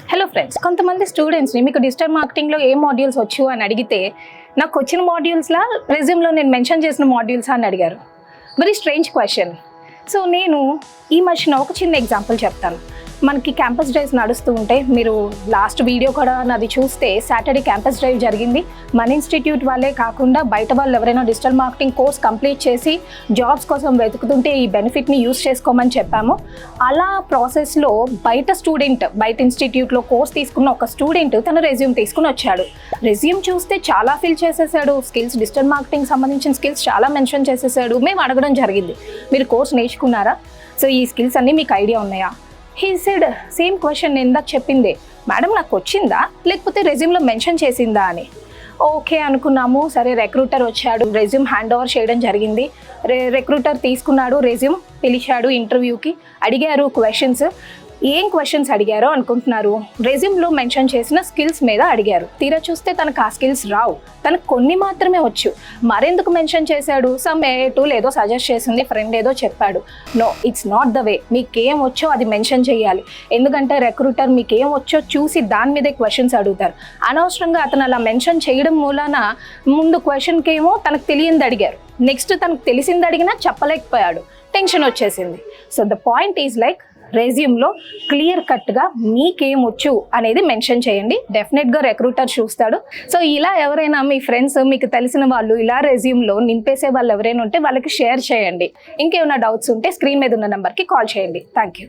Hello friends, కొంతమంది స్టూడెంట్స్ని మీకు డిజిటల్ మార్కెటింగ్లో ఏ మాడ్యూల్స్ వచ్చు అని అడిగితే నాకు వచ్చిన మాడ్యూల్స్లా రెజ్యూమ్లో నేను మెన్షన్ చేసిన మాడ్యూల్స్ అని అడిగారు. Very strange question. సో నేను ఈ మధ్యన ఒక చిన్న ఎగ్జాంపుల్ చెప్తాను. మనకి క్యాంపస్ డ్రైవ్స్ నడుస్తూ ఉంటే మీరు లాస్ట్ వీడియో కూడా నాది చూస్తే సాటర్డే క్యాంపస్ డ్రైవ్ జరిగింది. మన ఇన్స్టిట్యూట్ వాళ్ళే కాకుండా బయట వాళ్ళు ఎవరైనా డిజిటల్ మార్కెటింగ్ కోర్స్ కంప్లీట్ చేసి జాబ్స్ కోసం వెతుకుతుంటే ఈ బెనిఫిట్ని యూస్ చేసుకోమని చెప్పాము. అలా ప్రాసెస్లో బయట ఇన్స్టిట్యూట్లో కోర్స్ తీసుకున్న ఒక స్టూడెంట్ తన రెజ్యూమ్ తీసుకుని వచ్చాడు. రెజ్యూమ్ చూస్తే చాలా ఫిల్ చేసేసాడు. స్కిల్స్, డిజిటల్ మార్కెటింగ్ సంబంధించిన స్కిల్స్ చాలా మెన్షన్ చేసేసాడు. మేము అడగడం జరిగింది, మీరు కోర్స్ నేర్చుకున్నారా? సో ఈ స్కిల్స్ అన్నీ మీకు ఐడియా ఉన్నాయా? హీ సెడ్ సేమ్ క్వశ్చన్ నేను ఇందాక చెప్పిందే, మేడం నాకు వచ్చిందా లేకపోతే రెజ్యూమ్లో మెన్షన్ చేసిందా అని. ఓకే అనుకున్నాము. సరే, రిక్రూటర్ వచ్చాడు, రెజ్యూమ్ హ్యాండ్ ఓవర్ చేయడం జరిగింది. రిక్రూటర్ తీసుకున్నాడు, రెజ్యూమ్ పిలిచాడు ఇంటర్వ్యూకి. అడిగారు క్వశ్చన్స్. ఏం క్వశ్చన్స్ అడిగారో అనుకుంటున్నారు? రెజ్యూమ్లో మెన్షన్ చేసిన స్కిల్స్ మీద అడిగారు. తీరా చూస్తే తనకు ఆ స్కిల్స్ రావు, తనకు కొన్ని మాత్రమే వచ్చు. మరెందుకు మెన్షన్ చేశాడు? సమ్ ఏ టూల్ ఏదో సజెస్ట్ చేసింది, ఫ్రెండ్ ఏదో చెప్పాడు. No, it's not the way. మీకేం వచ్చో అది మెన్షన్ చేయాలి. ఎందుకంటే రిక్రూటర్ మీకేం వచ్చో చూసి దాని మీదే క్వశ్చన్స్ అడుగుతారు. అనవసరంగా అతను అలా మెన్షన్ చేయడం మూలాన ముందు క్వశ్చన్కి ఏమో తనకు తెలియంది అడిగారు, నెక్స్ట్ తనకు తెలిసింది అడిగినా చెప్పలేకపోయాడు, టెన్షన్ వచ్చేసింది. So the point is like, రెజ్యూమ్లో క్లియర్ కట్గా మీకేమొచ్చు అనేది మెన్షన్ చేయండి. డెఫినెట్గా రిక్రూటర్ చూస్తాడు. సో ఇలా ఎవరైనా మీ ఫ్రెండ్స్, మీకు తెలిసిన వాళ్ళు ఇలా రెజ్యూమ్లో నింపేసే వాళ్ళు ఎవరైనా ఉంటే వాళ్ళకి షేర్ చేయండి. ఇంకేమైనా డౌట్స్ ఉంటే స్క్రీన్ మీద ఉన్న నెంబర్కి కాల్ చేయండి. Thank you.